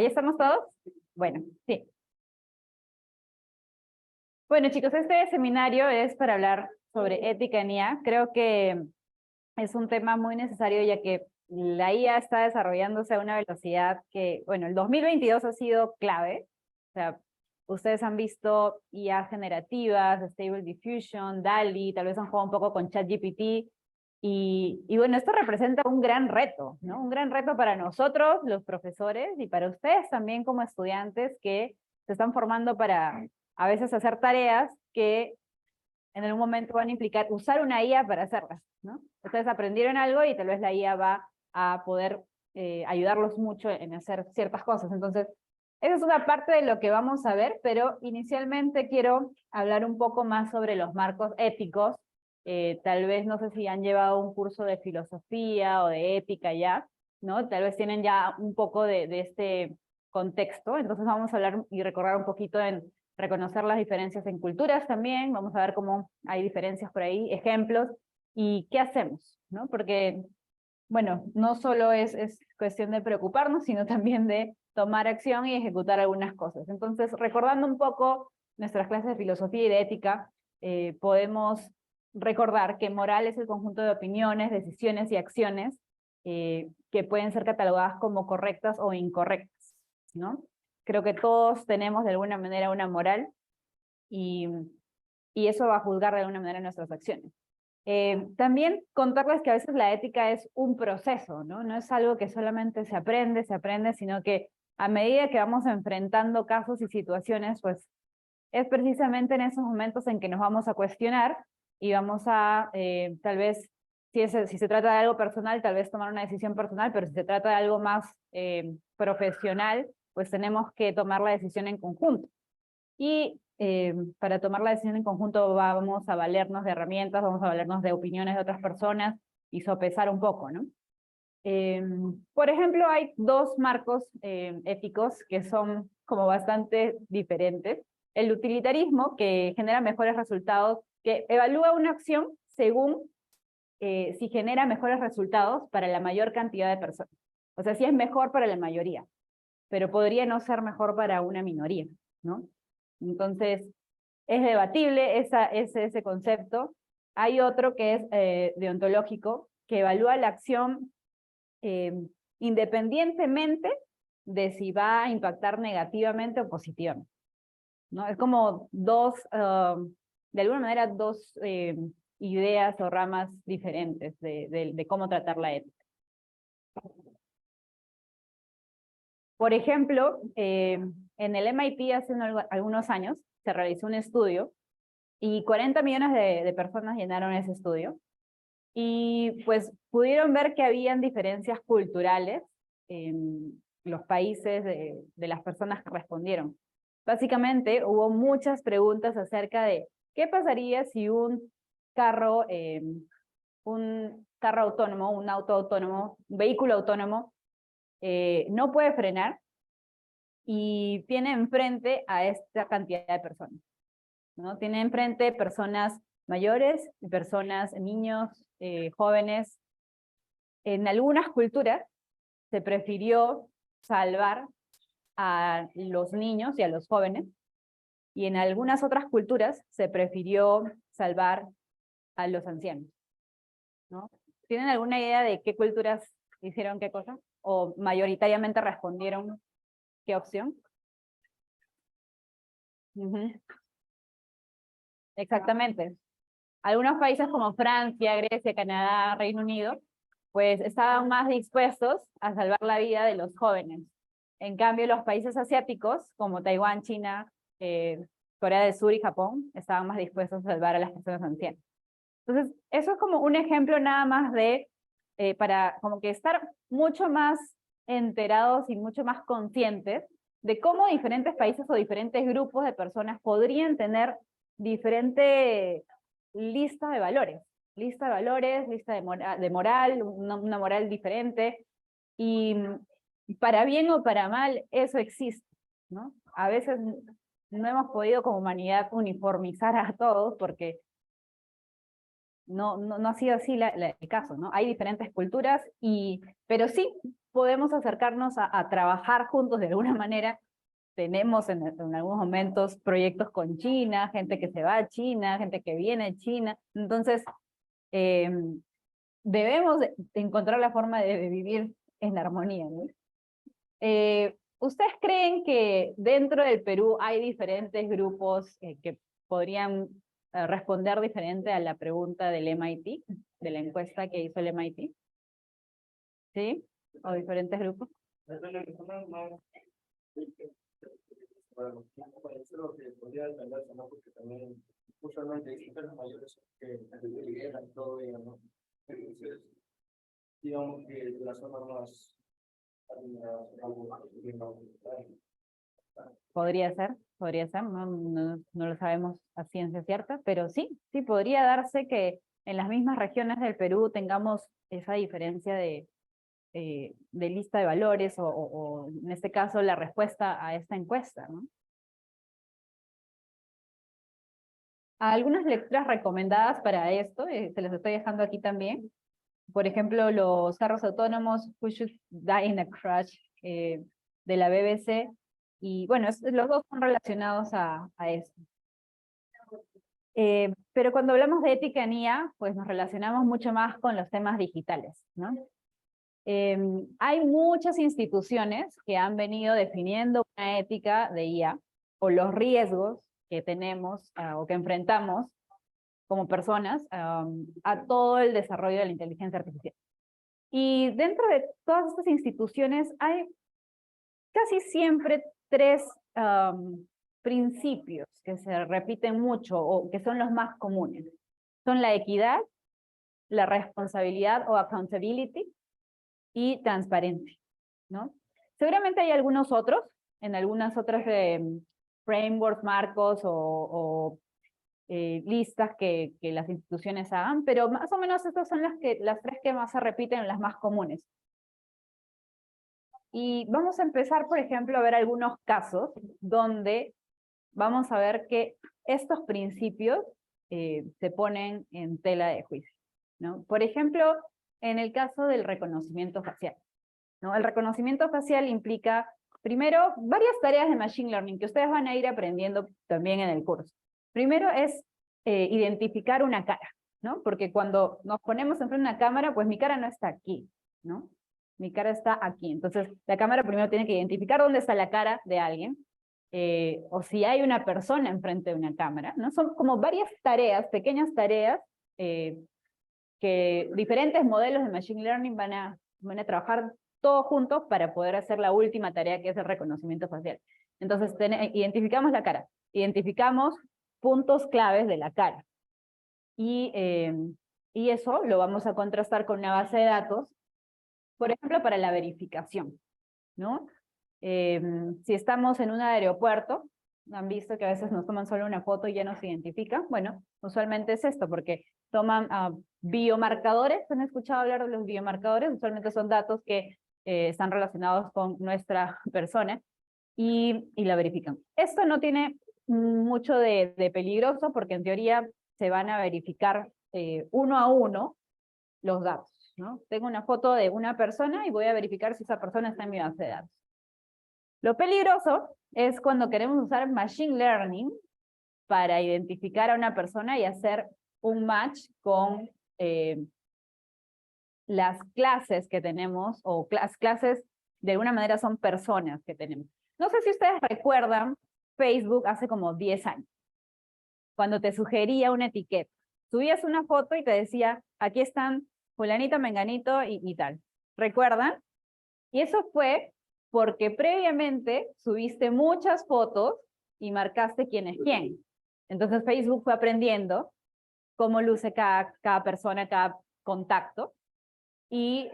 estamos todos? Bueno, sí. Bueno, chicos, este seminario es para hablar sobre ética en IA. Creo que es un tema muy necesario ya que la IA está desarrollándose a una velocidad que, bueno, el 2022 ha sido clave. O sea, ustedes han visto IA generativas, Stable Diffusion, DALL-E, tal vez han jugado un poco con ChatGPT. Y bueno, esto representa un gran reto, ¿no? Un gran reto para nosotros, los profesores, y para ustedes también como estudiantes que se están formando para a veces hacer tareas que en algún momento van a implicar usar una IA para hacerlas, ¿no? Ustedes aprendieron algo y tal vez la IA va a poder ayudarlos mucho en hacer ciertas cosas. Entonces, esa es una parte de lo que vamos a ver, pero inicialmente quiero hablar un poco más sobre los marcos éticos. Tal vez no sé si han llevado un curso de filosofía o de ética ya, ¿no? Tal vez tienen ya un poco de este contexto. Entonces vamos a hablar y recordar un poquito en reconocer las diferencias en culturas también, vamos a ver cómo hay diferencias por ahí, ejemplos, y qué hacemos, ¿no? Porque, bueno, no solo es cuestión de preocuparnos, sino también de tomar acción y ejecutar algunas cosas. Entonces, recordando un poco nuestras clases de filosofía y de ética, podemos recordar que moral es el conjunto de opiniones, decisiones y acciones que pueden ser catalogadas como correctas o incorrectas, ¿no? Creo que todos tenemos de alguna manera una moral y, y eso va a juzgar de alguna manera nuestras acciones. También contarles que a veces la ética es un proceso, ¿no? No es algo que solamente se aprende, sino que a medida que vamos enfrentando casos y situaciones, pues es precisamente en esos momentos en que nos vamos a cuestionar y vamos a, tal vez, si se trata de algo personal, tal vez tomar una decisión personal, pero si se trata de algo más profesional, pues tenemos que tomar la decisión en conjunto. Y para tomar la decisión en conjunto vamos a valernos de herramientas, vamos a valernos de opiniones de otras personas y sopesar un poco, ¿no? Por ejemplo, hay dos marcos éticos que son como bastante diferentes. El utilitarismo, que genera mejores resultados, que evalúa una acción según si genera mejores resultados para la mayor cantidad de personas. O sea, si es mejor para la mayoría, pero podría no ser mejor para una minoría, ¿no? Entonces, es debatible ese concepto. Hay otro que es deontológico, que evalúa la acción eh, independientemente de si va a impactar negativamente o positivamente, ¿no? Es como dos, de alguna manera, dos ideas o ramas diferentes de cómo tratar la ética. Por ejemplo, en el MIT hace algunos años se realizó un estudio y 40 millones de personas llenaron ese estudio y pues pudieron ver que habían diferencias culturales en los países de las personas que respondieron. Básicamente hubo muchas preguntas acerca de qué pasaría si un carro autónomo, un auto autónomo, un vehículo autónomo no puede frenar y tiene enfrente a esta cantidad de personas, ¿no? Tiene enfrente personas mayores, personas, niños, jóvenes. En algunas culturas se prefirió salvar a los niños y a los jóvenes, y en algunas otras culturas se prefirió salvar a los ancianos, ¿no? ¿Tienen alguna idea de qué culturas hicieron qué cosa? ¿O mayoritariamente respondieron qué opción? Uh-huh. Exactamente. Algunos países como Francia, Grecia, Canadá, Reino Unido, pues estaban más dispuestos a salvar la vida de los jóvenes. En cambio, los países asiáticos, como Taiwán, China, Corea del Sur y Japón, estaban más dispuestos a salvar a las personas ancianas. Entonces, eso es como un ejemplo nada más para como que estar mucho más enterados y mucho más conscientes de cómo diferentes países o diferentes grupos de personas podrían tener diferente lista de valores, lista de moral, una moral diferente, y para bien o para mal eso existe, ¿no? A veces no hemos podido como humanidad uniformizar a todos porque no ha sido así el caso, ¿no? Hay diferentes culturas, pero sí, podemos acercarnos a trabajar juntos de alguna manera. Tenemos en algunos momentos proyectos con China, gente que se va a China, gente que viene a China. Entonces, debemos de encontrar la forma de vivir en armonía, ¿no? ¿Ustedes creen que dentro del Perú hay diferentes grupos que podrían responder diferente a la pregunta del MIT, de la encuesta que hizo el MIT? ¿Sí? ¿O diferentes grupos? Bueno, parece lo que podría entenderse, ¿no? Porque también usualmente dicen los mayores que lideran todo, digamos. Entonces, digamos que la zona más... Podría ser, no lo sabemos a ciencia cierta, pero sí podría darse que en las mismas regiones del Perú tengamos esa diferencia de lista de valores o en este caso la respuesta a esta encuesta, ¿no? Algunas lecturas recomendadas para esto, se les estoy dejando aquí también. Por ejemplo, los carros autónomos, Who Should Die in a Crash, de la BBC, y bueno, los dos son relacionados a esto. Pero cuando hablamos de ética en IA, pues nos relacionamos mucho más con los temas digitales, ¿no? Hay muchas instituciones que han venido definiendo una ética de IA, o los riesgos que tenemos o que enfrentamos como personas a todo el desarrollo de la inteligencia artificial. Y dentro de todas estas instituciones hay casi siempre tres principios que se repiten mucho o que son los más comunes. Son la equidad, la responsabilidad o accountability y transparencia, ¿no? Seguramente hay algunos otros, en algunas otras frameworks, marcos o listas que las instituciones hagan, pero más o menos estas son las tres que más se repiten, las más comunes. Y vamos a empezar, por ejemplo, a ver algunos casos donde vamos a ver que estos principios se ponen en tela de juicio, ¿no? Por ejemplo, en el caso del reconocimiento facial, ¿no? El reconocimiento facial implica, primero, varias tareas de Machine Learning que ustedes van a ir aprendiendo también en el curso. Primero es identificar una cara, ¿no? Porque cuando nos ponemos enfrente de una cámara, pues mi cara no está aquí, ¿no? Mi cara está aquí. Entonces, la cámara primero tiene que identificar dónde está la cara de alguien, o si hay una persona enfrente de una cámara, ¿no? Son como varias tareas, pequeñas tareas, que diferentes modelos de Machine Learning van a trabajar todos juntos para poder hacer la última tarea, que es el reconocimiento facial. Entonces, identificamos la cara, identificamos puntos claves de la cara. Y eso lo vamos a contrastar con una base de datos, por ejemplo, para la verificación, ¿no? Si estamos en un aeropuerto, han visto que a veces nos toman solo una foto y ya nos identifican. Bueno, usualmente es esto, porque toman biomarcadores. ¿Han escuchado hablar de los biomarcadores? Usualmente son datos que están relacionados con nuestra persona y la verifican. Esto no tiene mucho de peligroso, porque en teoría se van a verificar uno a uno los datos, ¿no? Tengo una foto de una persona y voy a verificar si esa persona está en mi base de datos. Lo peligroso es cuando queremos usar Machine Learning para identificar a una persona y hacer un match con las clases que tenemos, o las clases de alguna manera son personas que tenemos. No sé si ustedes recuerdan Facebook hace como 10 años, cuando te sugería una etiqueta. Subías una foto y te decía, aquí están fulanito, menganito y tal. ¿Recuerdan? Y eso fue porque previamente subiste muchas fotos y marcaste quién es quién. Entonces Facebook fue aprendiendo cómo luce cada persona, cada contacto, y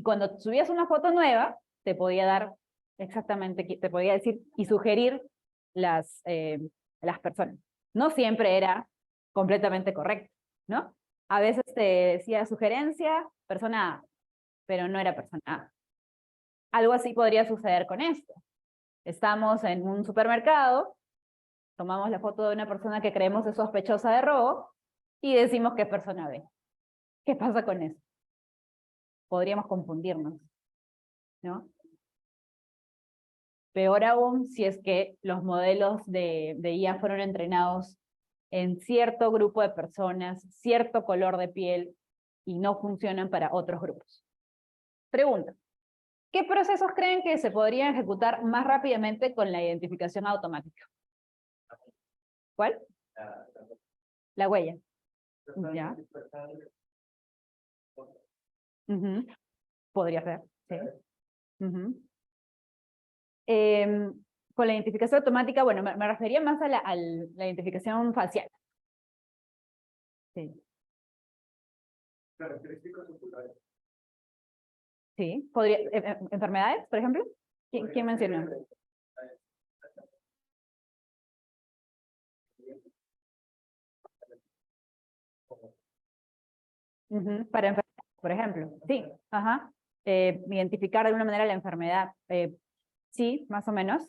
cuando subías una foto nueva, te podía dar exactamente, te podía decir y sugerir las personas. No siempre era completamente correcto, ¿no? A veces te decía sugerencia, persona A, pero no era persona A. Algo así podría suceder con esto. Estamos en un supermercado, tomamos la foto de una persona que creemos es sospechosa de robo y decimos que es persona B. ¿Qué pasa con eso? Podríamos confundirnos. ¿no? Peor aún si es que los modelos de IA fueron entrenados en cierto grupo de personas, cierto color de piel, y no funcionan para otros grupos. Pregunta: ¿qué procesos creen que se podrían ejecutar más rápidamente con la identificación automática? ¿Cuál? La huella. Ya. Podría ser, sí. Con la identificación automática, bueno, me refería más a la identificación facial. Sí. Características oculares. Sí, podría, enfermedades, por ejemplo. ¿Quién mencionó? Para enfermedades, por ejemplo. Sí, ajá. Identificar de alguna manera la enfermedad. Sí, más o menos.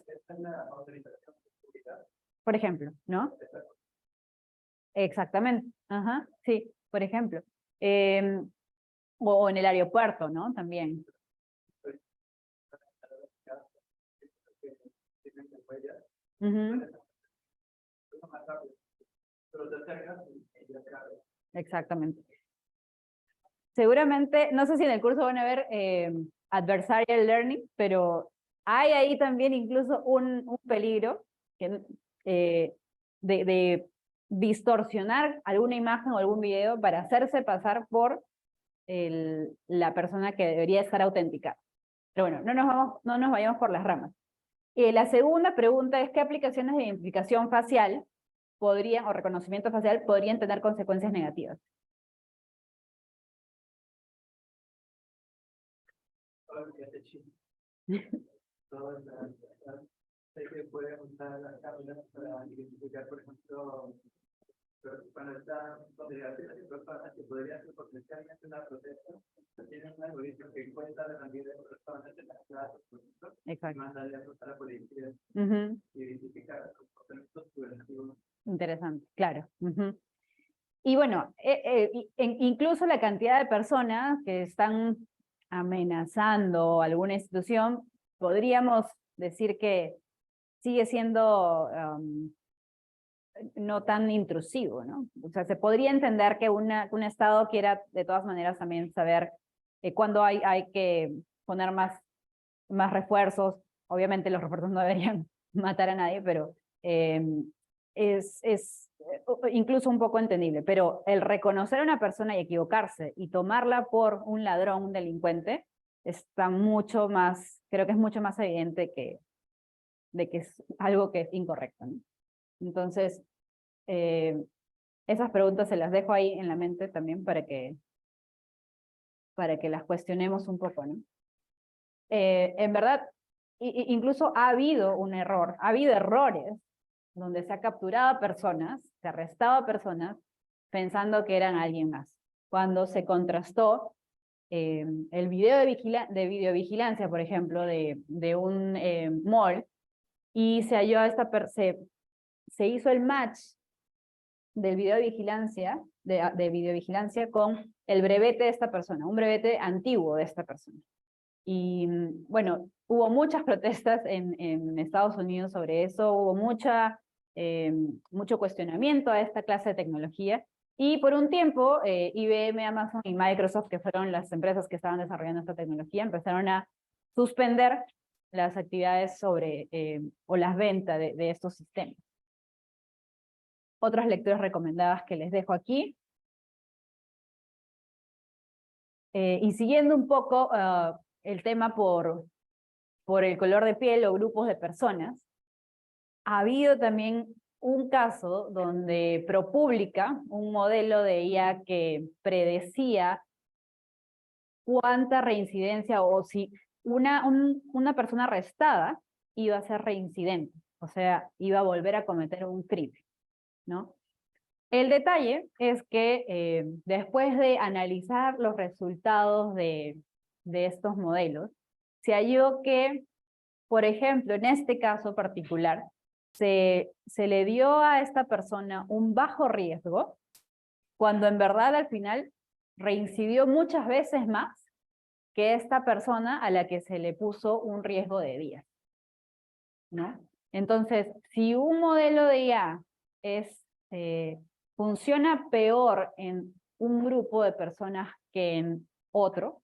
Por ejemplo, ¿no? Exactamente. Ajá, sí, por ejemplo. O en el aeropuerto, ¿no? También. Exactamente. Seguramente, no sé si en el curso van a ver adversarial learning, pero hay ahí también incluso un peligro que, de distorsionar alguna imagen o algún video para hacerse pasar por la persona que debería estar autenticada. Pero bueno, no nos vayamos por las ramas. La segunda pregunta es: ¿qué aplicaciones de identificación facial podrían, o reconocimiento facial, podrían tener consecuencias negativas? Sé que pueden usar las cámaras para identificar, por ejemplo, cuando están congregaciones de personas que podrían ser potencialmente una protesta, tienen un algoritmo que cuenta la cantidad de personas en las clases, por ejemplo, y manda datos a la policía y identificar los comportamientos preventivos. Interesante, claro. Y bueno, incluso la cantidad de personas que están amenazando alguna institución, podríamos decir que sigue siendo no tan intrusivo, ¿no? O sea, se podría entender que un Estado quiera de todas maneras también saber cuándo hay que poner más refuerzos. Obviamente los refuerzos no deberían matar a nadie, pero es incluso un poco entendible. Pero el reconocer a una persona y equivocarse y tomarla por un ladrón, un delincuente, está mucho más, creo que es mucho más evidente de que es algo que es incorrecto, ¿no? Entonces, esas preguntas se las dejo ahí en la mente también para que las cuestionemos un poco, ¿no? En verdad, incluso ha habido un error, ha habido errores donde se ha capturado a personas, se ha arrestado a personas pensando que eran alguien más. Cuando se contrastó el video de videovigilancia, por ejemplo, de un mall, y se halló a se hizo el match del video de videovigilancia con el brevete de esta persona, un brevete antiguo de esta persona. Y bueno, hubo muchas protestas en Estados Unidos sobre eso, hubo mucho cuestionamiento a esta clase de tecnología, y por un tiempo IBM, Amazon y Microsoft, que fueron las empresas que estaban desarrollando esta tecnología, empezaron a suspender las actividades o las ventas de estos sistemas. Otras lecturas recomendadas que les dejo aquí. Y siguiendo un poco el tema por el color de piel o grupos de personas, ha habido también un caso donde ProPublica, un modelo de IA que predecía cuánta reincidencia, o si una persona arrestada iba a ser reincidente, o sea, iba a volver a cometer un crimen, ¿no? El detalle es que después de analizar los resultados de estos modelos, se halló que, por ejemplo, en este caso particular, se le dio a esta persona un bajo riesgo, cuando en verdad al final reincidió muchas veces más que esta persona a la que se le puso un riesgo de vida, ¿no? Entonces, si un modelo de IA funciona peor en un grupo de personas que en otro,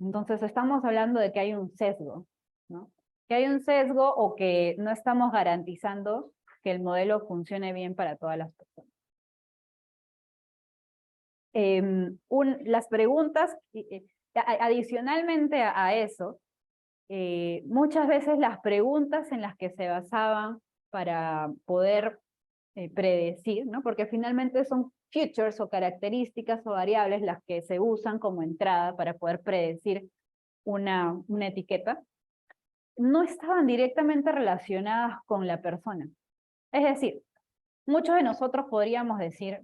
entonces estamos hablando de que hay un sesgo, ¿no? Que hay un sesgo o que no estamos garantizando que el modelo funcione bien para todas las personas. Las preguntas, adicionalmente a eso, muchas veces las preguntas en las que se basaban para poder predecir, ¿no? Porque finalmente son features o características o variables las que se usan como entrada para poder predecir una etiqueta, no estaban directamente relacionadas con la persona. Es decir, muchos de nosotros podríamos decir,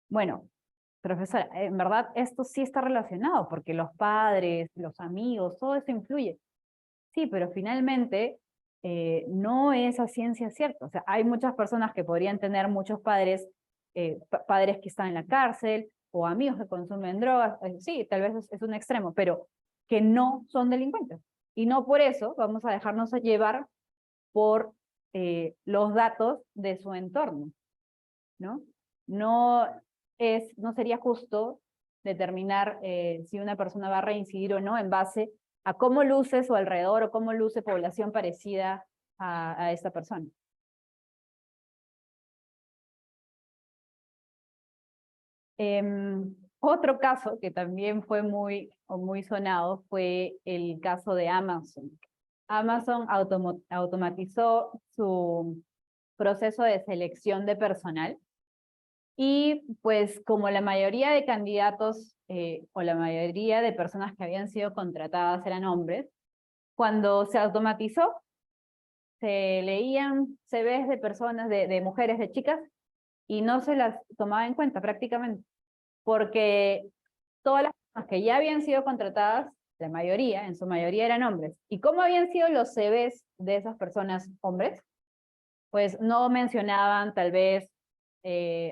bueno, profesora, en verdad esto sí está relacionado, porque los padres, los amigos, todo eso influye. Sí, pero finalmente no es a ciencia cierta. O sea, hay muchas personas que podrían tener muchos padres, padres que están en la cárcel, o amigos que consumen drogas, sí, tal vez es un extremo, pero que no son delincuentes. Y no por eso vamos a dejarnos llevar por los datos de su entorno, ¿no? No sería justo determinar si una persona va a reincidir o no en base a cómo luce su alrededor o cómo luce población parecida a esta persona. Otro caso que también fue muy sonado fue el caso de Amazon. Amazon automatizó su proceso de selección de personal y pues como la mayoría de candidatos o la mayoría de personas que habían sido contratadas eran hombres, cuando se automatizó, se leían CVs de personas, de mujeres, de chicas, y no se las tomaba en cuenta prácticamente, porque todas las personas que ya habían sido contratadas, la mayoría, en su mayoría eran hombres. ¿Y cómo habían sido los CVs de esas personas hombres? Pues no mencionaban tal vez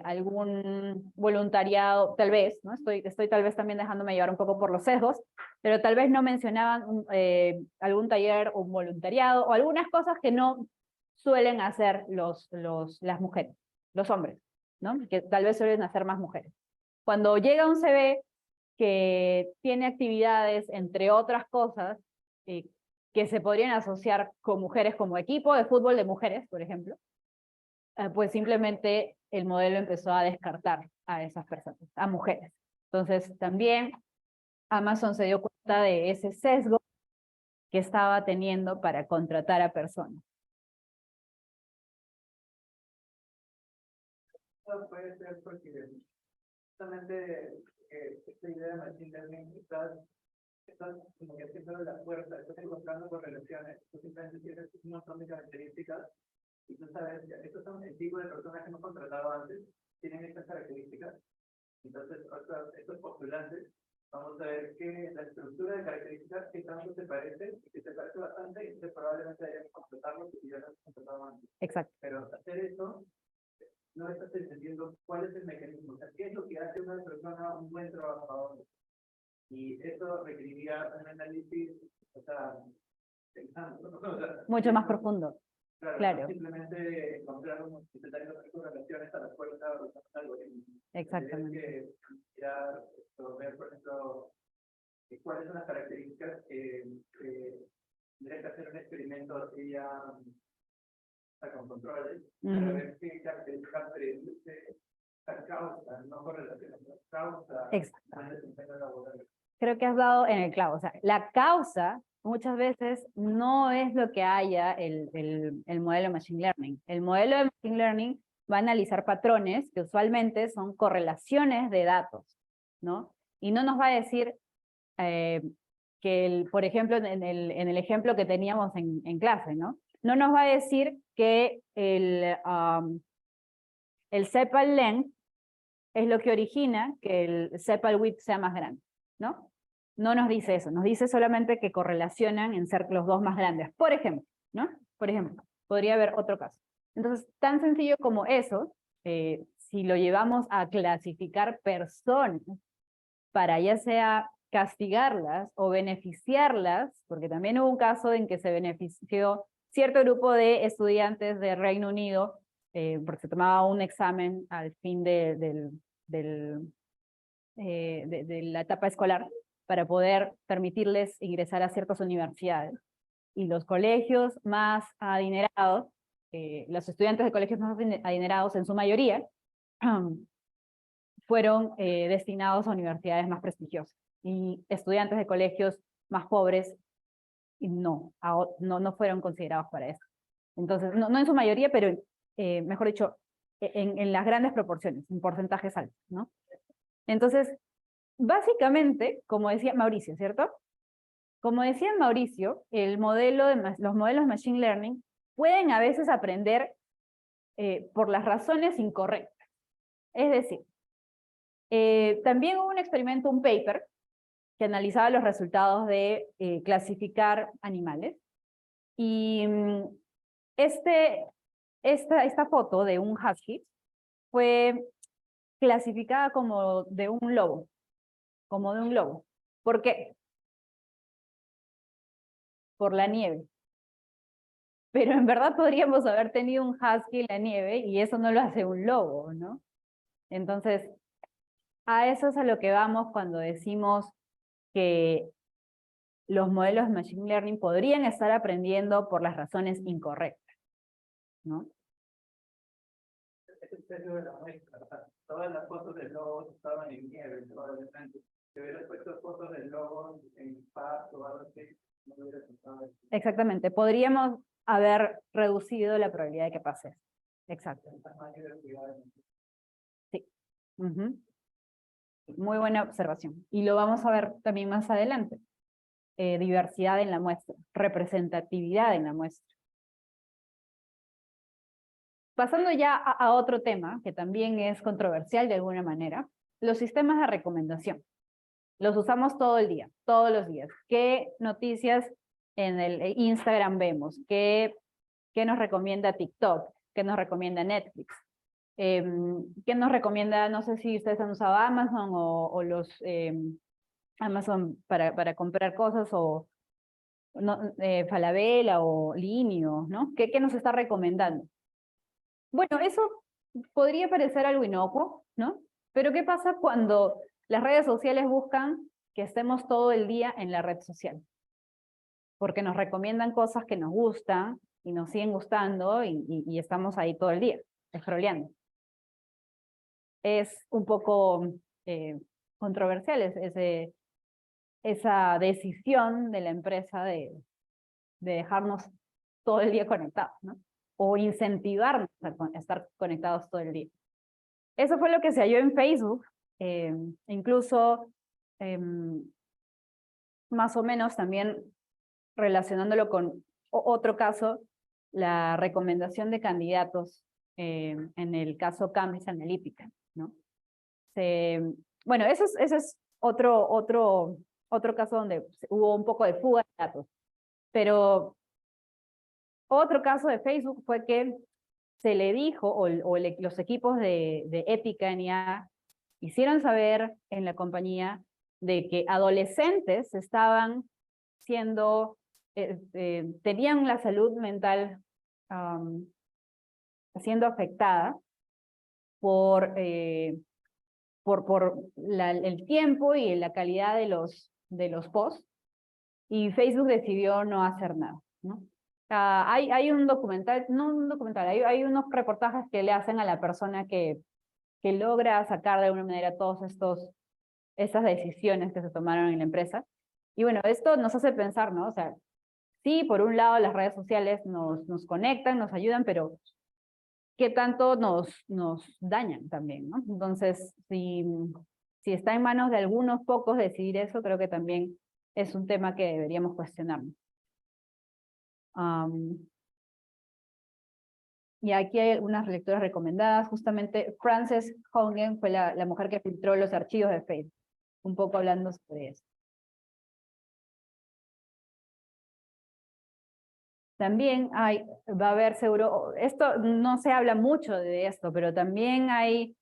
algún voluntariado, tal vez, ¿no? Estoy tal vez también dejándome llevar un poco por los sesgos, pero tal vez no mencionaban algún taller o un voluntariado, o algunas cosas que no suelen hacer las mujeres, los hombres, ¿no? Que tal vez suelen hacer más mujeres. Cuando llega un CV que tiene actividades, entre otras cosas, que se podrían asociar con mujeres como equipo de fútbol de mujeres, por ejemplo, pues simplemente el modelo empezó a descartar a esas personas, a mujeres. Entonces también Amazon se dio cuenta de ese sesgo que estaba teniendo para contratar a personas. Puede ser porque justamente esta idea de machine learning estás como que haciendo la fuerza, estás encontrando correlaciones, tú simplemente tienes un montón de características y tú sabes, estos son el tipo de personas que hemos contratado antes, tienen estas características, entonces estos postulantes, vamos a ver que la estructura de características que tanto se parece, y que se parece bastante, y que probablemente hayamos contratarlos y ya los hemos contratado antes. Exacto. Pero hacer eso no estás entendiendo cuál es el mecanismo, o sea, qué es lo que hace una persona un buen trabajador. Y eso requeriría un análisis, o sea, pensando, ¿no? O sea, mucho más profundo. Claro. No simplemente encontrar intentar encontrar correlaciones a la fuerza o algoritmo. Exactamente. Que mirar, ver, por ejemplo, cuáles son las características que tendría que hacer un experimento así ya con controles, para ver qué características predice la causa, no correlaciones, la causa del desempeño laboral. Creo que has dado en el clavo. O sea, la causa muchas veces no es lo que haya el modelo de Machine Learning. El modelo de Machine Learning va a analizar patrones que usualmente son correlaciones de datos, ¿no? Y no nos va a decir por ejemplo, en el ejemplo que teníamos en clase, ¿no? No nos va a decir que el sepal length es lo que origina que el sepal width sea más grande, ¿no? No nos dice eso, nos dice solamente que correlacionan en ser los dos más grandes, por ejemplo, ¿no? Por ejemplo, podría haber otro caso. Entonces, tan sencillo como eso, si lo llevamos a clasificar personas para ya sea castigarlas o beneficiarlas, porque también hubo un caso en que se benefició cierto grupo de estudiantes de Reino Unido, porque se tomaba un examen al fin de la etapa escolar, para poder permitirles ingresar a ciertas universidades. Y los colegios más adinerados, los estudiantes de colegios más adinerados en su mayoría, fueron destinados a universidades más prestigiosas. Y estudiantes de colegios más pobres no fueron considerados para eso. Entonces, no en su mayoría, pero mejor dicho, en las grandes proporciones, en porcentajes altos, ¿no? Entonces, básicamente, como decía Mauricio, ¿cierto? Como decía Mauricio, los modelos Machine Learning pueden a veces aprender por las razones incorrectas. Es decir, también hubo un experimento, un paper, que analizaba los resultados de clasificar animales. Y esta foto de un husky fue clasificada como de un lobo. ¿Por qué? Por la nieve. Pero en verdad podríamos haber tenido un husky en la nieve y eso no lo hace un lobo, ¿no? Entonces, a eso es a lo que vamos cuando decimos que los modelos de Machine Learning podrían estar aprendiendo por las razones incorrectas, ¿no? Es el de la muestra, o sea, todas las fotos del lobo estaban en nieve, probablemente. Si hubiera puesto fotos del lobo en pasto o algo así, no hubiera pasado. Exactamente, podríamos haber reducido la probabilidad de que pase eso. Exacto. Sí. Muy buena observación. Y lo vamos a ver también más adelante. Diversidad en la muestra, representatividad en la muestra. Pasando ya a otro tema, que también es controversial de alguna manera, los sistemas de recomendación. Los usamos todo el día, todos los días. ¿Qué noticias en el Instagram vemos? ¿Qué nos recomienda TikTok? ¿Qué nos recomienda Netflix? ¿Qué nos recomienda? No sé si ustedes han usado Amazon o los Amazon para comprar cosas, o Falabella o Linio, ¿no? ¿Qué nos está recomendando? Bueno, eso podría parecer algo inocuo, ¿no? Pero ¿qué pasa cuando las redes sociales buscan que estemos todo el día en la red social? Porque nos recomiendan cosas que nos gustan y nos siguen gustando y estamos ahí todo el día, scrolleando. Es un poco controversial esa decisión de la empresa de dejarnos todo el día conectados, ¿no? O incentivarnos a estar conectados todo el día. Eso fue lo que se halló en Facebook, incluso más o menos también relacionándolo con otro caso, la recomendación de candidatos en el caso Cambridge Analytica, ¿no? Bueno, ese es otro caso donde hubo un poco de fuga de datos, pero otro caso de Facebook fue que se le dijo, los equipos de ética en IA hicieron saber en la compañía de que adolescentes estaban tenían la salud mental siendo afectada por el tiempo y la calidad de los posts, y Facebook decidió no hacer nada, ¿no? Hay un documental, hay unos reportajes que le hacen a la persona que logra sacar de alguna manera estas decisiones que se tomaron en la empresa. Y bueno, esto nos hace pensar, ¿no? O sea, sí, por un lado las redes sociales nos conectan, nos ayudan, pero ¿qué tanto nos dañan también, ¿no? Entonces, si está en manos de algunos pocos decidir eso, creo que también es un tema que deberíamos cuestionarnos. Y aquí hay algunas lecturas recomendadas. Justamente Frances Haugen fue la mujer que filtró los archivos de Facebook, un poco hablando sobre eso. También va a haber seguro, esto no se habla mucho de esto, pero también hay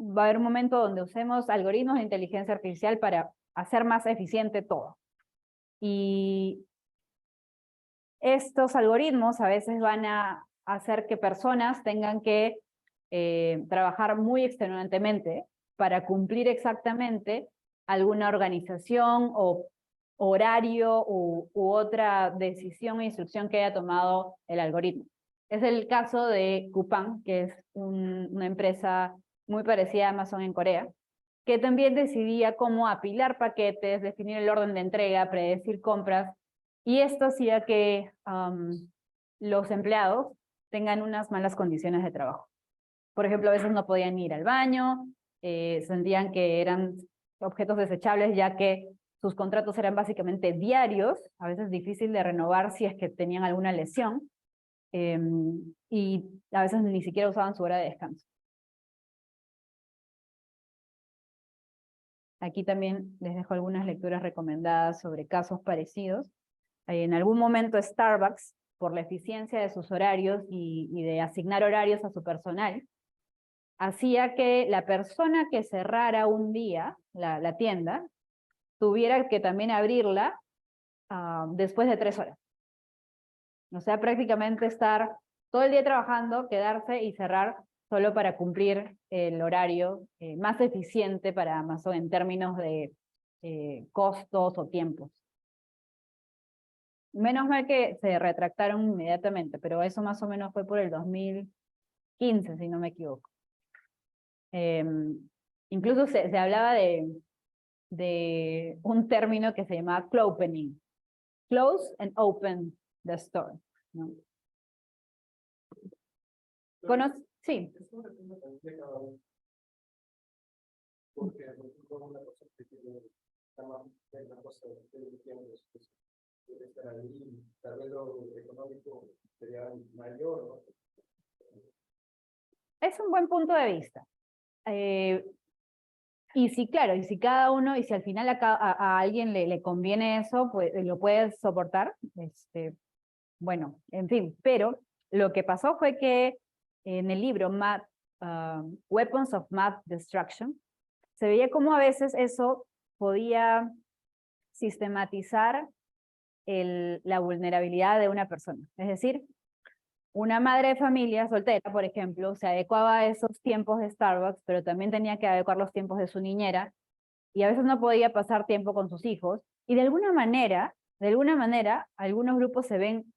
va a haber un momento donde usemos algoritmos de inteligencia artificial para hacer más eficiente todo. Y estos algoritmos a veces van a hacer que personas tengan que trabajar muy extenuantemente para cumplir exactamente alguna organización o horario u otra decisión o instrucción que haya tomado el algoritmo. Es el caso de Coupang, que es una empresa muy parecida a Amazon en Corea, que también decidía cómo apilar paquetes, definir el orden de entrega, predecir compras, y esto hacía que los empleados tengan unas malas condiciones de trabajo. Por ejemplo, a veces no podían ir al baño, sentían que eran objetos desechables, ya que sus contratos eran básicamente diarios, a veces difícil de renovar si es que tenían alguna lesión, y a veces ni siquiera usaban su hora de descanso. Aquí también les dejo algunas lecturas recomendadas sobre casos parecidos. En algún momento Starbucks, por la eficiencia de sus horarios y de asignar horarios a su personal, hacía que la persona que cerrara un día la tienda tuviera que también abrirla después de 3 horas. O sea, prácticamente estar todo el día trabajando, quedarse y cerrar solo para cumplir el horario más eficiente para Amazon en términos de costos o tiempos. Menos mal que se retractaron inmediatamente, pero eso más o menos fue por el 2015, si no me equivoco. Incluso se hablaba de un término que se llamaba clopening. Close and open the store, ¿no? Sí. Porque una cosa que tiene una cosa de tiempo debe estar ahí, tal vez lo económico sería mayor, ¿no? Es un buen punto de vista. Y si, claro, y si cada uno, y si al final a alguien le conviene eso, pues lo puedes soportar, bueno, en fin, pero lo que pasó fue que en el libro Weapons of Mass Destruction, se veía cómo a veces eso podía sistematizar la vulnerabilidad de una persona. Es decir, una madre de familia soltera, por ejemplo, se adecuaba a esos tiempos de Starbucks, pero también tenía que adecuar los tiempos de su niñera, y a veces no podía pasar tiempo con sus hijos, y de alguna manera, algunos grupos se ven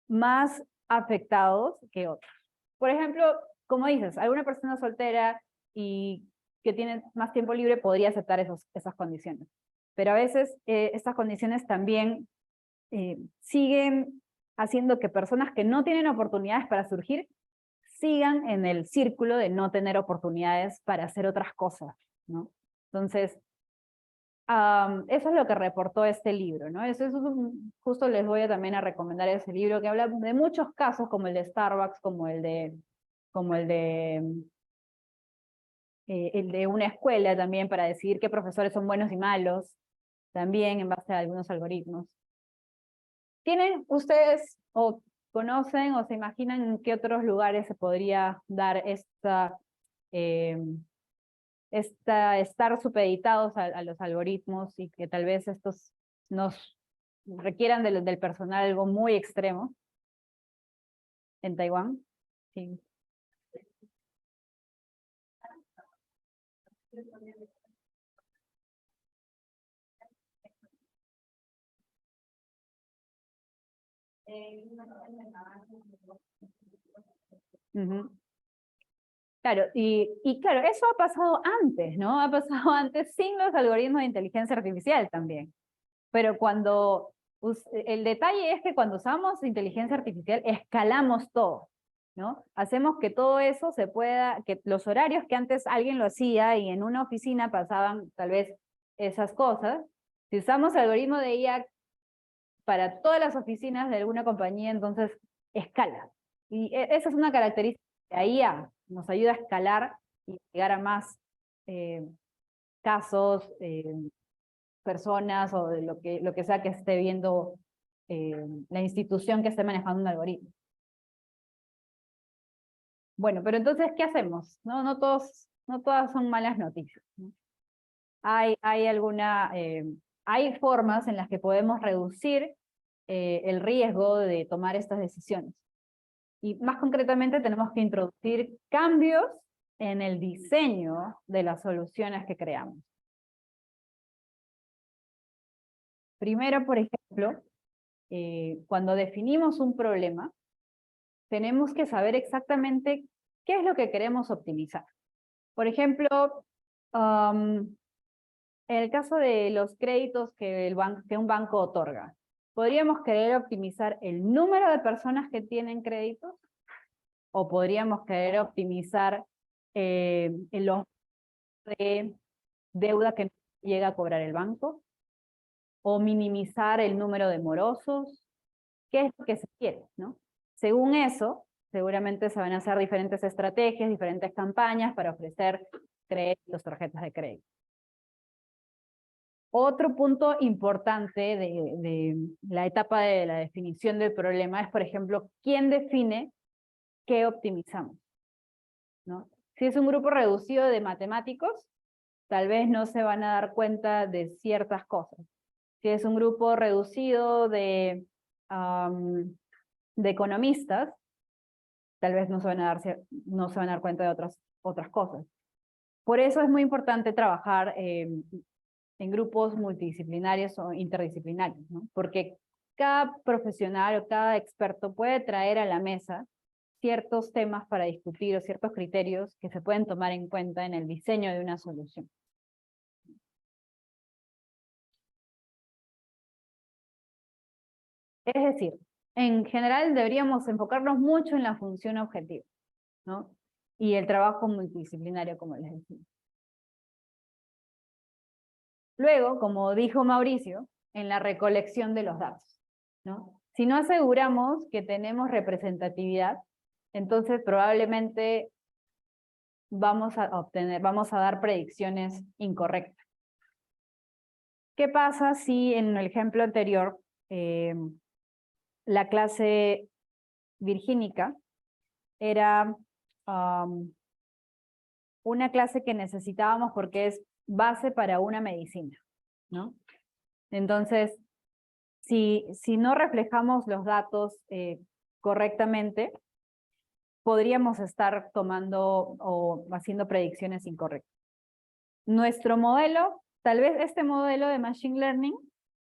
más afectados que otros. Por ejemplo, como dices, alguna persona soltera y que tiene más tiempo libre podría aceptar esas condiciones. Pero a veces estas condiciones también siguen haciendo que personas que no tienen oportunidades para surgir sigan en el círculo de no tener oportunidades para hacer otras cosas, ¿no? Entonces, eso es lo que reportó este libro, ¿no? Justo les voy también a recomendar ese libro que habla de muchos casos, como el de Starbucks, como el de una escuela también, para decidir qué profesores son buenos y malos, también en base a algunos algoritmos. ¿Tienen ustedes o conocen o se imaginan en qué otros lugares se podría dar estar supeditados a los algoritmos y que tal vez estos nos requieran del personal algo muy extremo? ¿En Taiwán? Sí. Uh-huh. Claro, y claro, eso ha pasado antes, ¿no? Ha pasado antes sin los algoritmos de inteligencia artificial también. Pero el detalle es que cuando usamos inteligencia artificial, escalamos todo, ¿no? Hacemos que todo eso se pueda, que los horarios que antes alguien lo hacía y en una oficina pasaban tal vez esas cosas, si usamos algoritmo de IA para todas las oficinas de alguna compañía, entonces escala. Y esa es una característica de la IA, nos ayuda a escalar y llegar a más casos, personas o de lo que sea que esté viendo la institución que esté manejando un algoritmo. Bueno, pero entonces, ¿qué hacemos? No todos no todas son malas noticias, ¿no? Hay formas en las que podemos reducir el riesgo de tomar estas decisiones. Y más concretamente tenemos que introducir cambios en el diseño de las soluciones que creamos. Primero, por ejemplo, cuando definimos un problema, tenemos que saber exactamente qué es lo que queremos optimizar. Por ejemplo, en el caso de los créditos que un banco otorga, ¿podríamos querer optimizar el número de personas que tienen créditos? ¿O podríamos querer optimizar los de deuda que llega a cobrar el banco? ¿O minimizar el número de morosos? ¿Qué es lo que se quiere, no? Según eso, seguramente se van a hacer diferentes estrategias, diferentes campañas para ofrecer créditos, tarjetas de crédito. Otro punto importante de la etapa de la definición del problema es, por ejemplo, ¿quién define qué optimizamos? ¿No? Si es un grupo reducido de matemáticos, tal vez no se van a dar cuenta de ciertas cosas. Si es un grupo reducido de economistas, tal vez no se van a dar cuenta de otras cosas. Por eso es muy importante trabajar en grupos multidisciplinarios o interdisciplinarios, ¿no? Porque cada profesional o cada experto puede traer a la mesa ciertos temas para discutir o ciertos criterios que se pueden tomar en cuenta en el diseño de una solución. Es decir, en general deberíamos enfocarnos mucho en la función objetivo, ¿no? Y el trabajo multidisciplinario, como les decía. Luego, como dijo Mauricio, en la recolección de los datos, ¿no? Si no aseguramos que tenemos representatividad, entonces probablemente vamos a dar predicciones incorrectas. ¿Qué pasa si en el ejemplo anterior la clase virgínica era una clase que necesitábamos porque es base para una medicina, ¿no? Entonces, si no reflejamos los datos correctamente, podríamos estar tomando o haciendo predicciones incorrectas. Nuestro modelo, tal vez este modelo de Machine Learning,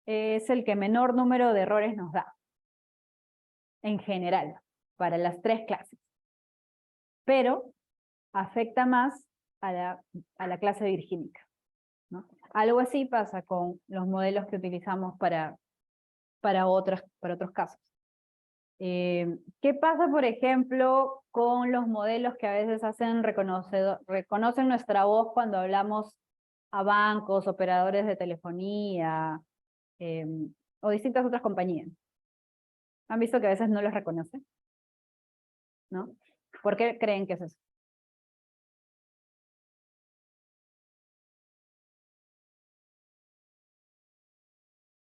es el que menor número de errores nos da, en general, para las 3 clases. Pero afecta más a la clase virgínica, ¿no? Algo así pasa con los modelos que utilizamos para otros casos. ¿Qué pasa, por ejemplo, con los modelos que a veces reconocen nuestra voz cuando hablamos a bancos, operadores de telefonía, o distintas otras compañías? ¿Han visto que a veces no los reconocen? ¿No? ¿Por qué creen que es eso?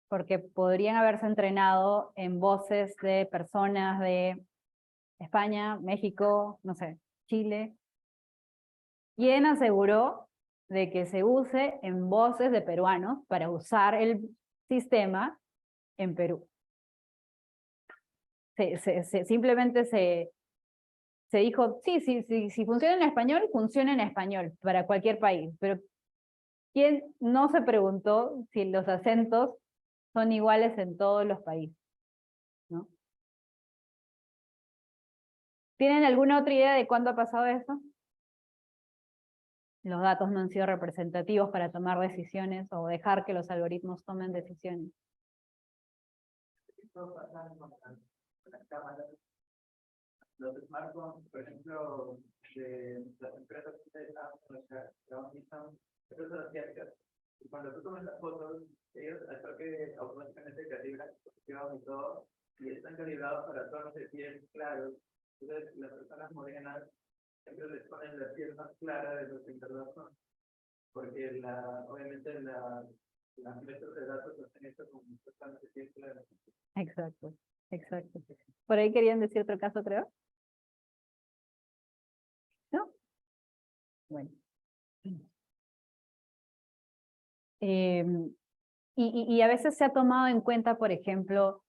Porque podrían haberse entrenado en voces de personas de España, México, no sé, Chile. ¿Quién aseguró de que se use en voces de peruanos para usar el sistema en Perú? Simplemente se dijo, sí, si funciona en español, funciona en español para cualquier país. Pero ¿quién no se preguntó si los acentos son iguales en todos los países? ¿No? ¿Tienen alguna otra idea de cuándo ha pasado eso? Los datos no han sido representativos para tomar decisiones o dejar que los algoritmos tomen decisiones. Los smartphones, por ejemplo, de las empresas que utilizan empresas asiáticas, y cuando tú tomas las fotos, ellos al toque automáticamente calibran su posición y todo, y están calibrados para tonos de piel claros. Entonces, las personas morenas siempre les ponen la piel más clara de los que en verdad son, porque obviamente las muestras de datos están hechas con personas de piel clara. Exacto, exacto. Por ahí querían decir otro caso, creo. ¿No? Bueno, Y a veces se ha tomado en cuenta, por ejemplo,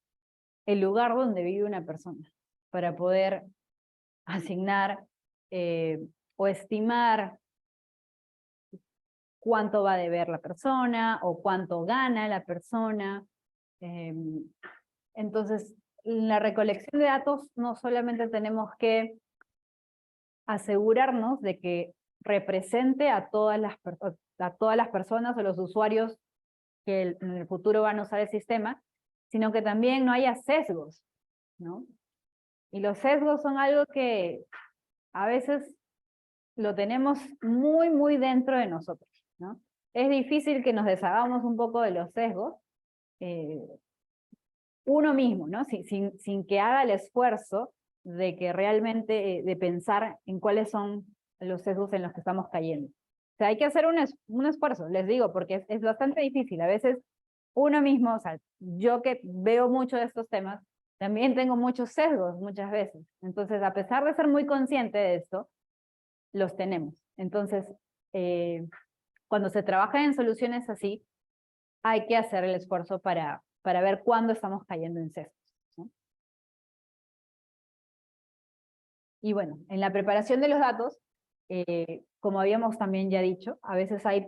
el lugar donde vive una persona, para poder asignar o estimar cuánto va a deber la persona o cuánto gana la persona. Entonces, en la recolección de datos no solamente tenemos que asegurarnos de que represente a todas las personas o los usuarios que en el futuro van a usar el sistema, sino que también no haya sesgos, ¿no? Y los sesgos son algo que a veces lo tenemos muy, muy dentro de nosotros, ¿no? Es difícil que nos deshagamos un poco de los sesgos, uno mismo, ¿no? Sin que haga el esfuerzo de que realmente, de pensar en cuáles son los sesgos en los que estamos cayendo. O sea, hay que hacer un esfuerzo, les digo, porque es bastante difícil. A veces uno mismo, o sea, yo que veo mucho de estos temas, también tengo muchos sesgos muchas veces. Entonces, a pesar de ser muy consciente de esto, los tenemos. Entonces, cuando se trabaja en soluciones así, hay que hacer el esfuerzo para ver cuándo estamos cayendo en sesgos, ¿no? Y bueno, en la preparación de los datos, como habíamos también ya dicho, a veces hay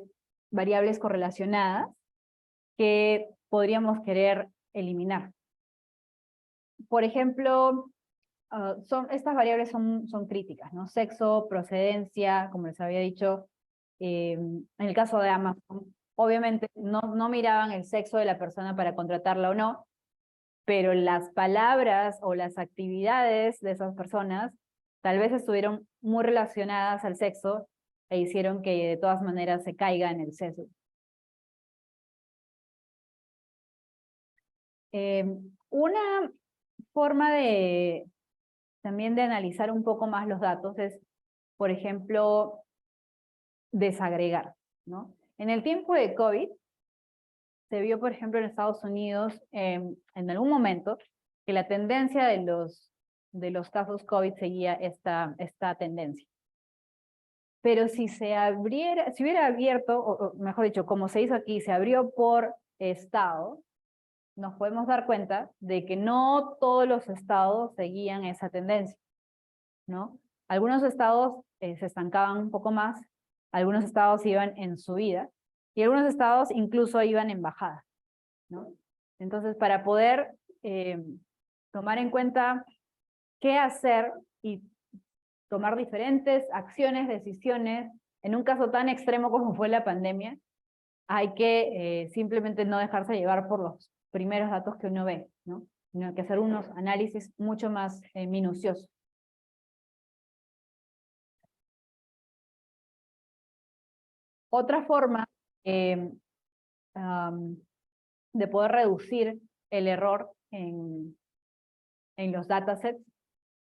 variables correlacionadas que podríamos querer eliminar. Por ejemplo, estas variables son críticas, ¿no? Sexo, procedencia, como les había dicho, en el caso de Amazon, obviamente no miraban el sexo de la persona para contratarla o no, pero las palabras o las actividades de esas personas tal vez estuvieron muy relacionadas al sexo e hicieron que de todas maneras se caiga en el sesgo. Una forma también de analizar un poco más los datos es, por ejemplo, desagregar, ¿no? En el tiempo de COVID, se vio, por ejemplo, en Estados Unidos, en algún momento, que la tendencia de los casos COVID seguía esta tendencia. Pero si hubiera abierto, o mejor dicho, como se hizo aquí, se abrió por estado, nos podemos dar cuenta de que no todos los estados seguían esa tendencia, ¿no? Algunos estados se estancaban un poco más, algunos estados iban en subida, y algunos estados incluso iban en bajada, ¿no? Entonces, para poder tomar en cuenta qué hacer y tomar diferentes acciones, decisiones, en un caso tan extremo como fue la pandemia, hay que simplemente no dejarse llevar por los primeros datos que uno ve, ¿no? Sino que hacer unos análisis mucho más minuciosos. Otra forma de poder reducir el error en los datasets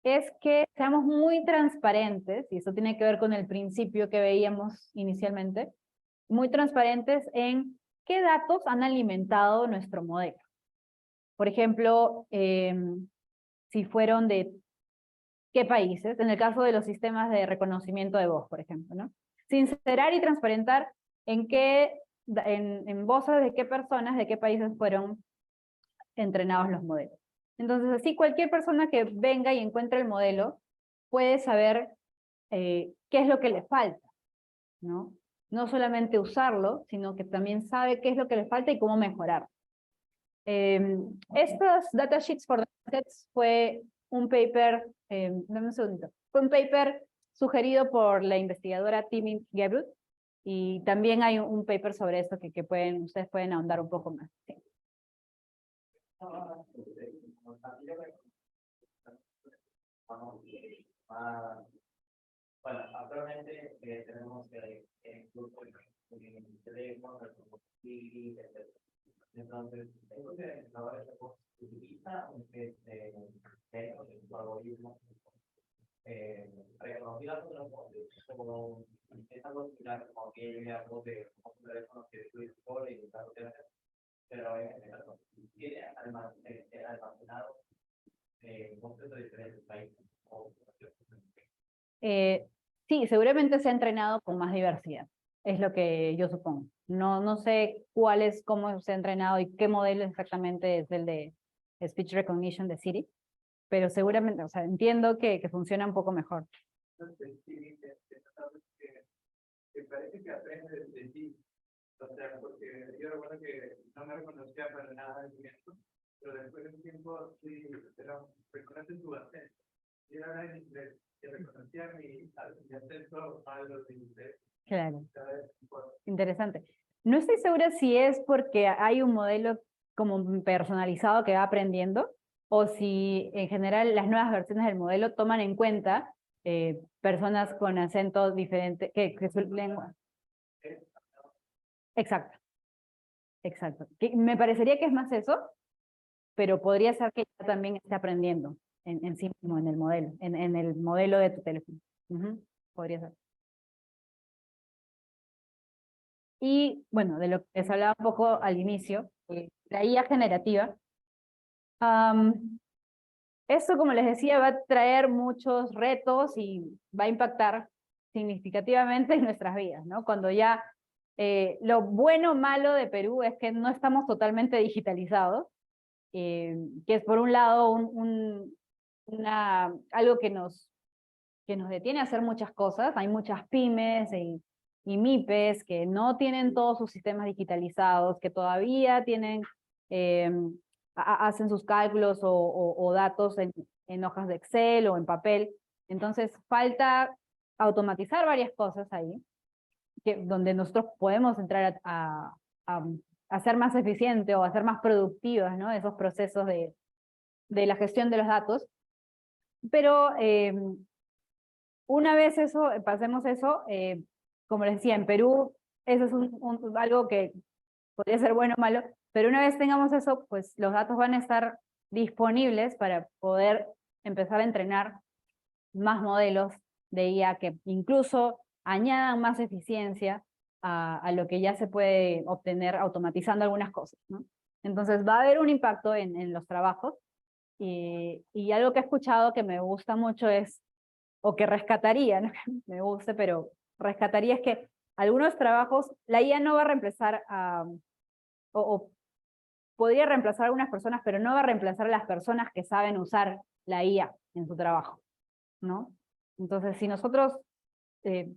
es que seamos muy transparentes, y eso tiene que ver con el principio que veíamos inicialmente, muy transparentes en qué datos han alimentado nuestro modelo. Por ejemplo, si fueron de qué países, en el caso de los sistemas de reconocimiento de voz, por ejemplo, ¿no? Sincerar y transparentar en voces de qué personas, de qué países fueron entrenados los modelos. Entonces, así cualquier persona que venga y encuentre el modelo puede saber qué es lo que le falta, ¿no? No solamente usarlo, sino que también sabe qué es lo que le falta y cómo mejorar. Estos datasheets for datasets fue un paper, dame un segundito, fue un paper sugerido por la investigadora Timmy Gebruth, y también hay un paper sobre esto que ustedes pueden ahondar un poco más. Sí. Bueno, actualmente tenemos el grupo de teléfono, etc. Entonces, eso que ahora se utiliza algoritmos reconocidas como esta posibilidad, como que yo hablo de un teléfono que es y pero en este caso tiene almacenado conceptos de diferentes países. Sí, seguramente se ha entrenado con más diversidad. es lo que yo supongo. No sé cuál es, cómo se ha entrenado y qué modelo exactamente es el de Speech Recognition de Siri, pero seguramente, o sea, entiendo que funciona un poco mejor. Entonces, sí, que parece que aprende de ti. O sea, porque yo recuerdo que no me reconocía para nada de esto, pero después de un tiempo sí, pero reconoce tu acento. Y era en inglés, que reconocía mi acento a los de inglés. Claro. Interesante. No estoy segura si es porque hay un modelo como personalizado que va aprendiendo, o si en general las nuevas versiones del modelo toman en cuenta personas con acentos diferentes, que su lengua. Exacto, exacto. Me parecería que es más eso, pero podría ser que ya también esté aprendiendo en sí mismo, en el modelo de tu teléfono. Podría ser. Y bueno, de lo que les hablaba un poco al inicio, la IA generativa, esto, como les decía, va a traer muchos retos y va a impactar significativamente en nuestras vidas, ¿no? Cuando ya lo bueno o malo de Perú es que no estamos totalmente digitalizados, que es por un lado algo que nos detiene a hacer muchas cosas. Hay muchas pymes y MIPES que no tienen todos sus sistemas digitalizados, que todavía tienen, hacen sus cálculos o datos en hojas de Excel o en papel. Entonces falta automatizar varias cosas ahí, donde nosotros podemos entrar a ser más eficiente o a ser más productivas, ¿no? Esos procesos de la gestión de los datos. Pero una vez eso, pasemos eso, como les decía, en Perú, eso es algo que podría ser bueno o malo, pero una vez tengamos eso, pues los datos van a estar disponibles para poder empezar a entrenar más modelos de IA que incluso añadan más eficiencia a lo que ya se puede obtener automatizando algunas cosas, ¿no? Entonces va a haber un impacto en los trabajos, y algo que he escuchado que me gusta mucho es, o que rescataría, no que me guste, pero rescataría, es que algunos trabajos, la IA no va a reemplazar o podría reemplazar a algunas personas, pero no va a reemplazar a las personas que saben usar la IA en su trabajo, ¿no? Entonces, si nosotros, eh,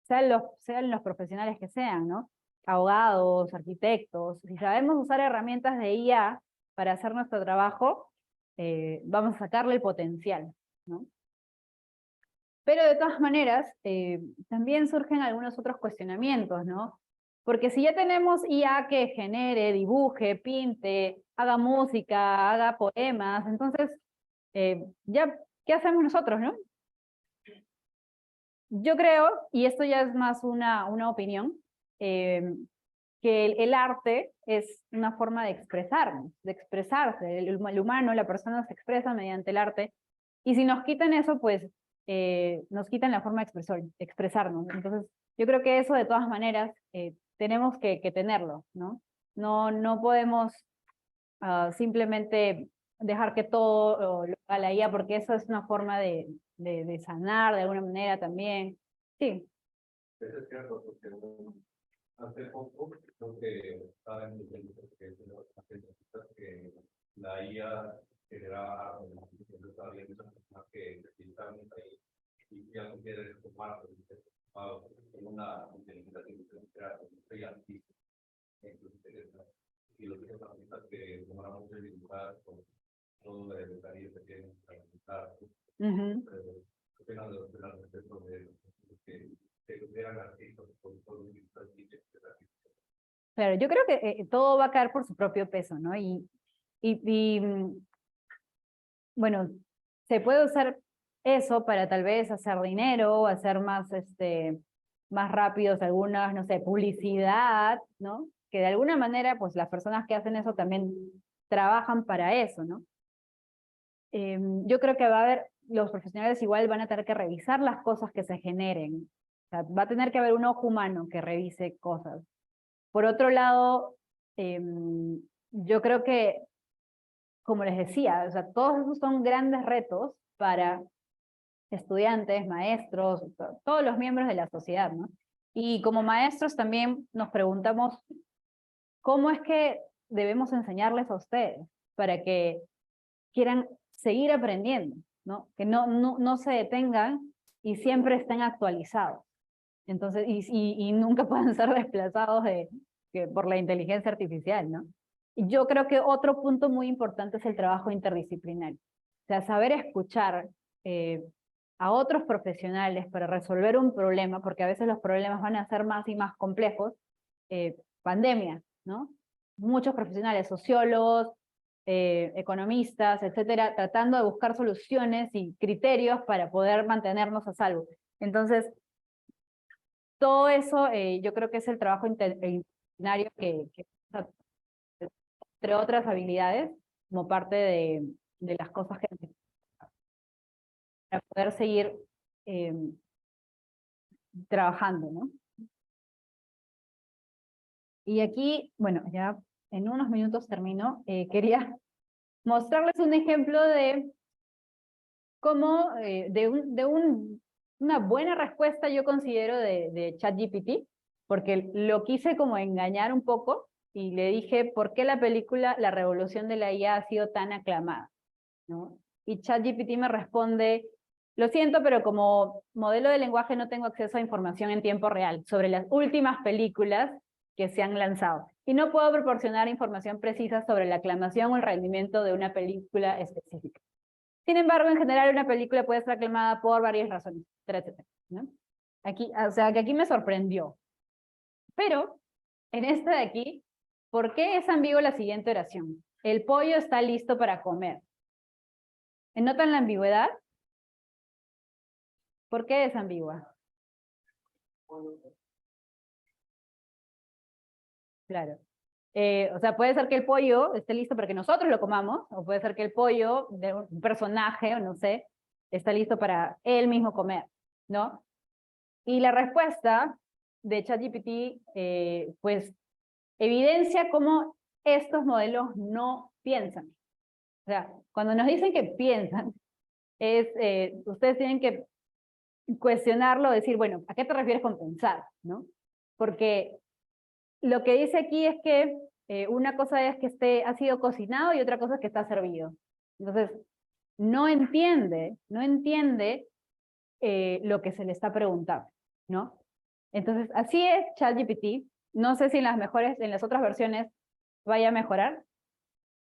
sean los profesionales que sean, ¿no? Abogados, arquitectos, si sabemos usar herramientas de IA para hacer nuestro trabajo, vamos a sacarle el potencial, ¿no? Pero de todas maneras, también surgen algunos otros cuestionamientos, ¿no? Porque si ya tenemos IA que genere, dibuje, pinte, haga música, haga poemas, entonces, ya, ¿qué hacemos nosotros, no? Yo creo, y esto ya es más una opinión, que el arte es una forma de expresarnos, de expresarse. El humano, la persona se expresa mediante el arte, y si nos quitan eso, pues nos quitan la forma de expresarnos. Entonces, yo creo que eso de todas maneras tenemos que tenerlo, ¿no? No podemos simplemente dejar que todo lo haga la IA, porque eso es una forma de sanar de alguna manera también. Sí. Eso es cierto, porque hace poco creo que estaba en el que la IA generaba estaba viendo esas personas que necesitaban ahí y ya no quiere tomar en una inteligencia artificial muy artística. Y lo que es artistas que tomaron mucho de dibujar con todo el detalle que tienen para pintar. ¿Qué opinan de los respecto de que se consideran artistas por todo el Claro, yo creo que todo va a caer por su propio peso, ¿no? Bueno, se puede usar eso para tal vez hacer dinero, hacer más rápidos algunas, no sé, publicidad, ¿no? Que de alguna manera, pues las personas que hacen eso también trabajan para eso, ¿no? Yo creo que va a haber, los profesionales igual van a tener que revisar las cosas que se generen. O sea, va a tener que haber un ojo humano que revise cosas. Por otro lado, yo creo que, como les decía, o sea, todos esos son grandes retos para estudiantes, maestros, todos los miembros de la sociedad, ¿no? Y como maestros también nos preguntamos, ¿cómo es que debemos enseñarles a ustedes para que quieran seguir aprendiendo, ¿no? Que no se detengan y siempre estén actualizados. Entonces, y nunca puedan ser desplazados por la inteligencia artificial, ¿no? Y yo creo que otro punto muy importante es el trabajo interdisciplinario. O sea, saber escuchar a otros profesionales para resolver un problema, porque a veces los problemas van a ser más y más complejos. Pandemia, ¿no? Muchos profesionales, sociólogos, economistas, etcétera, tratando de buscar soluciones y criterios para poder mantenernos a salvo. Entonces, todo eso yo creo que es el trabajo interdisciplinario entre otras habilidades, como parte de las cosas que necesitamos para poder seguir trabajando, ¿no? Y aquí, bueno, ya en unos minutos termino, quería mostrarles un ejemplo de cómo, una buena respuesta yo considero de ChatGPT, porque lo quise como engañar un poco, y le dije, ¿por qué la película La Revolución de la IA ha sido tan aclamada? ¿No? Y ChatGPT me responde, lo siento, pero como modelo de lenguaje no tengo acceso a información en tiempo real sobre las últimas películas que se han lanzado. Y no puedo proporcionar información precisa sobre la aclamación o el rendimiento de una película específica. Sin embargo, en general una película puede ser aclamada por varias razones, etcétera, etcétera, ¿no? Aquí, o sea, que aquí me sorprendió. Pero, en esta de aquí, ¿por qué es ambigua la siguiente oración? El pollo está listo para comer. ¿Notan la ambigüedad? ¿Por qué es ambigua? Claro. O sea, puede ser que el pollo esté listo para que nosotros lo comamos, o puede ser que el pollo de un personaje, o no sé, está listo para él mismo comer, ¿no? Y la respuesta de ChatGPT, pues, evidencia cómo estos modelos no piensan. O sea, cuando nos dicen que piensan, ustedes tienen que cuestionarlo, decir, bueno, ¿a qué te refieres con pensar? ¿No? Porque lo que dice aquí es que una cosa es que ha sido cocinado y otra cosa es que está servido. Entonces, no entiende lo que se le está preguntando, ¿no? Entonces, así es ChatGPT. No sé si en las otras versiones vaya a mejorar,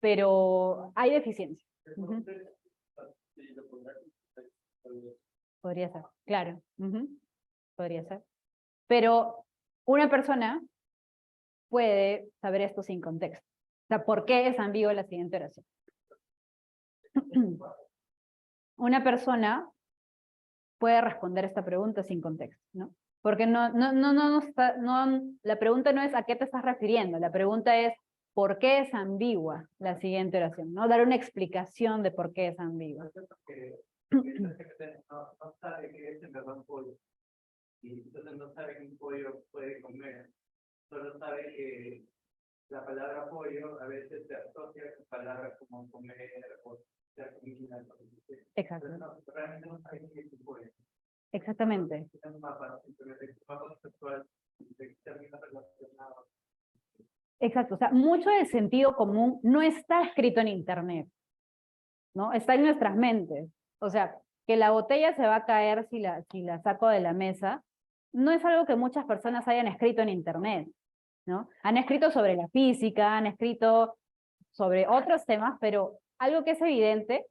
pero hay deficiencias. Uh-huh. Podría ser, claro. Uh-huh. Podría ser. Pero una persona puede saber esto sin contexto. O sea, ¿por qué es ambigua la siguiente oración? Una persona puede responder esta pregunta sin contexto, ¿no? Porque la pregunta no es ¿a qué te estás refiriendo? La pregunta es ¿por qué es ambigua la siguiente oración? ¿No? Dar una explicación de por qué es ambigua. No sabe que es en verdad un pollo. Y entonces no sabe que un pollo puede comer. Solo sabe que la palabra pollo a veces se asocia con palabras como comer o ser comida. Exacto. No, realmente no sabe qué es un pollo. Exactamente. Es un mapa, simplemente un mapa conceptual de términos relacionados. Exacto, o sea, mucho del sentido común no está escrito en Internet, ¿no? Está en nuestras mentes. O sea, que la botella se va a caer si la saco de la mesa, no es algo que muchas personas hayan escrito en Internet, ¿no? Han escrito sobre la física, han escrito sobre otros temas, pero algo que es evidente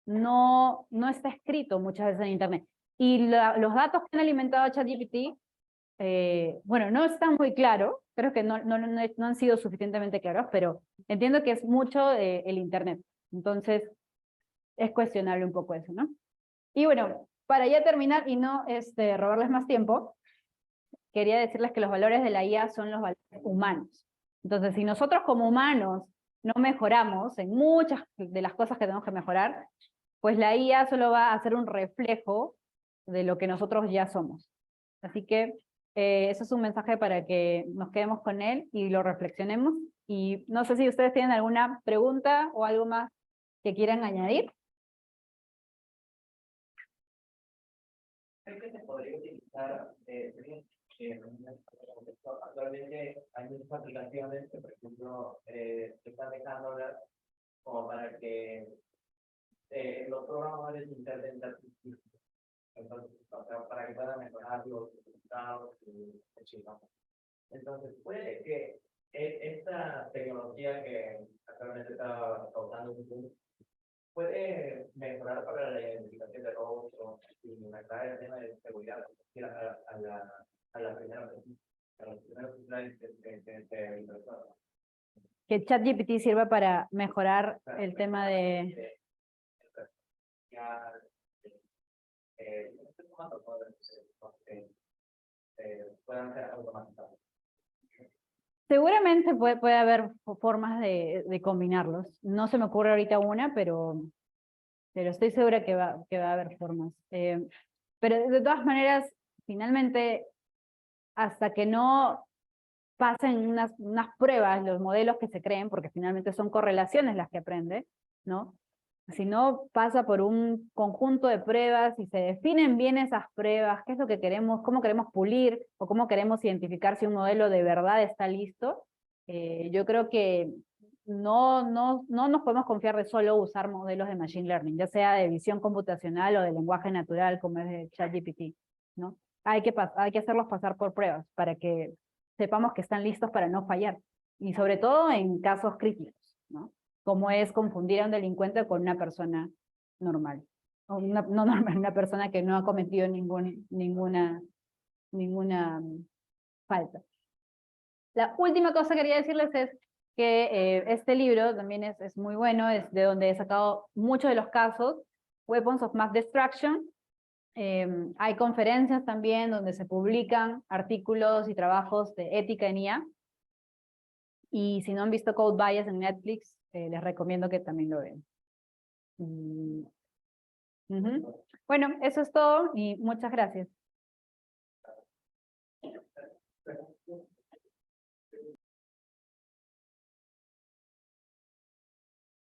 no está escrito muchas veces en Internet. Y los datos que han alimentado a ChatGPT, bueno, no están muy claros, creo que no han sido suficientemente claros, pero entiendo que es mucho el Internet. Entonces, es cuestionable un poco eso, ¿no? Y bueno, para ya terminar y no robarles más tiempo, quería decirles que los valores de la IA son los valores humanos. Entonces, si nosotros como humanos no mejoramos en muchas de las cosas que tenemos que mejorar, pues la IA solo va a hacer un reflejo de lo que nosotros ya somos. Así que eso es un mensaje para que nos quedemos con él y lo reflexionemos. Y no sé si ustedes tienen alguna pregunta o algo más que quieran añadir. Creo que se podría utilizar Actualmente hay muchas aplicaciones que, por ejemplo, están dejándolas como para que los programadores intenten dar entonces, para que puedan mejorar los resultados y así, ¿no? Entonces, puede que esta tecnología que actualmente está causando un boom puede mejorar para la identificación de robots o mejorar el tema de seguridad a la primera Que ChatGPT sirva para mejorar el tema de... puedan ser automatizados. Seguramente puede haber formas de combinarlos. No se me ocurre ahorita una, pero estoy segura que va a haber formas. Pero de todas maneras, finalmente, hasta que no pasen unas pruebas, los modelos que se creen, porque finalmente son correlaciones las que aprende, ¿no? Si no pasa por un conjunto de pruebas y se definen bien esas pruebas, qué es lo que queremos, cómo queremos pulir, o cómo queremos identificar si un modelo de verdad está listo, yo creo que no nos podemos confiar de solo usar modelos de Machine Learning, ya sea de visión computacional o de lenguaje natural, como es de ChatGPT, ¿no? Hay que hacerlos pasar por pruebas para que sepamos que están listos para no fallar, y sobre todo en casos críticos, ¿no? Como es confundir a un delincuente con una persona normal, o no normal, una persona que no ha cometido ninguna falta. La última cosa que quería decirles es que este libro también es muy bueno, es de donde he sacado muchos de los casos, Weapons of Mass Destruction. Hay conferencias también donde se publican artículos y trabajos de ética en IA. Y si no han visto Code Bias en Netflix, les recomiendo que también lo vean. Bueno, eso es todo y muchas gracias.